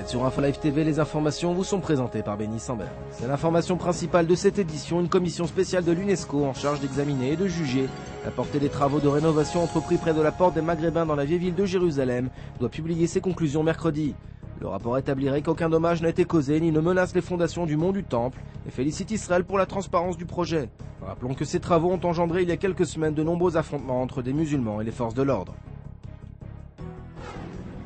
êtes sur Info Live TV, les informations vous sont présentées par Benny Sambert. C'est l'information principale de cette édition. Une commission spéciale de l'UNESCO en charge d'examiner et de juger la portée des travaux de rénovation entrepris près de la porte des Maghrébins dans la vieille ville de Jérusalem doit publier ses conclusions mercredi. Le rapport établirait qu'aucun dommage n'a été causé ni ne menace les fondations du mont du Temple et félicite Israël pour la transparence du projet. Rappelons que ces travaux ont engendré il y a quelques semaines de nombreux affrontements entre des musulmans et les forces de l'ordre.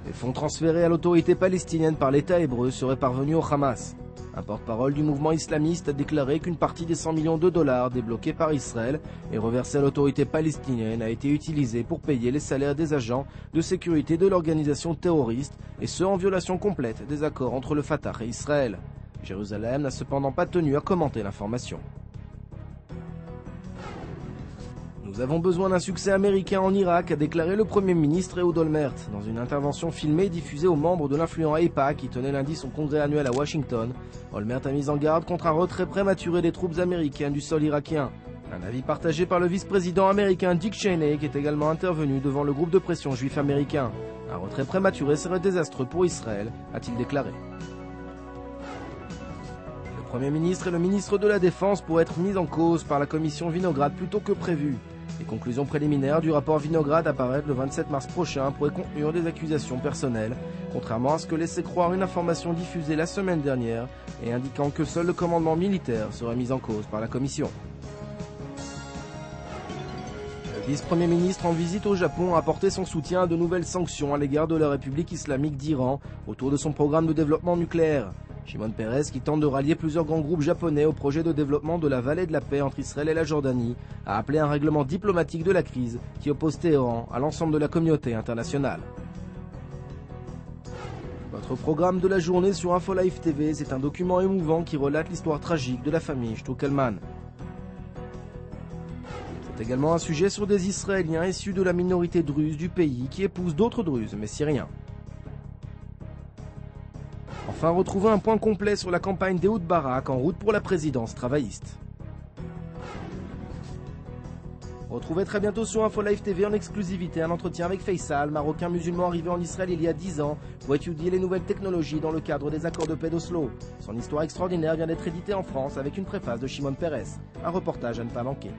Les fonds transférés à l'autorité palestinienne par l'État hébreu seraient parvenus au Hamas. Un porte-parole du mouvement islamiste a déclaré qu'une partie des 100 millions de dollars débloqués par Israël et reversés à l'autorité palestinienne a été utilisée pour payer les salaires des agents de sécurité de l'organisation terroriste, et ce en violation complète des accords entre le Fatah et Israël. Jérusalem n'a cependant pas tenu à commenter l'information. Nous avons besoin d'un succès américain en Irak, a déclaré le Premier ministre Ehud Olmert dans une intervention filmée et diffusée aux membres de l'influent AIPAC qui tenait lundi son congrès annuel à Washington. Olmert a mis en garde contre un retrait prématuré des troupes américaines du sol irakien. Un avis partagé par le vice-président américain Dick Cheney, qui est également intervenu devant le groupe de pression juif américain. Un retrait prématuré serait désastreux pour Israël, a-t-il déclaré. Le Premier ministre et le ministre de la Défense pourraient être mis en cause par la commission Vinograd plus tôt que prévu. Les conclusions préliminaires du rapport Vinograd apparaître le 27 mars prochain pourraient contenir des accusations personnelles, contrairement à ce que laissait croire une information diffusée la semaine dernière et indiquant que seul le commandement militaire serait mis en cause par la commission. Le vice-premier ministre en visite au Japon a apporté son soutien à de nouvelles sanctions à l'égard de la République islamique d'Iran autour de son programme de développement nucléaire. Shimon Peres, qui tente de rallier plusieurs grands groupes japonais au projet de développement de la vallée de la paix entre Israël et la Jordanie, a appelé un règlement diplomatique de la crise qui oppose Téhéran à l'ensemble de la communauté internationale. Votre programme de la journée sur Info Live TV, c'est un document émouvant qui relate l'histoire tragique de la famille Stuckelman. C'est également un sujet sur des Israéliens issus de la minorité druze du pays qui épousent d'autres druzes mais syriens. Enfin, retrouvez un point complet sur la campagne d'Ehud Barak en route pour la présidence travailliste. Retrouvez très bientôt sur Info Live TV en exclusivité un entretien avec Faisal, marocain musulman arrivé en Israël il y a 10 ans pour étudier les nouvelles technologies dans le cadre des accords de paix d'Oslo. Son histoire extraordinaire vient d'être éditée en France avec une préface de Shimon Peres. Un reportage à ne pas manquer.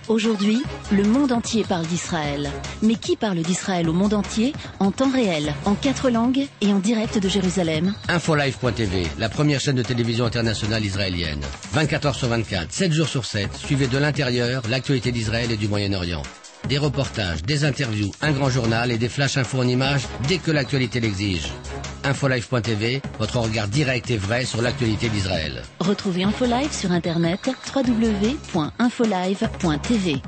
Aujourd'hui, le monde entier parle d'Israël. Mais qui parle d'Israël au monde entier, en temps réel, en 4 langues et en direct de Jérusalem? Infolive.tv, la première chaîne de télévision internationale israélienne. 24 heures sur 24, 7 jours sur 7, suivez de l'intérieur l'actualité d'Israël et du Moyen-Orient. Des reportages, des interviews, un grand journal et des flash infos en images dès que l'actualité l'exige. Infolive.tv, votre regard direct et vrai sur l'actualité d'Israël. Retrouvez Infolive sur internet www.infolive.tv.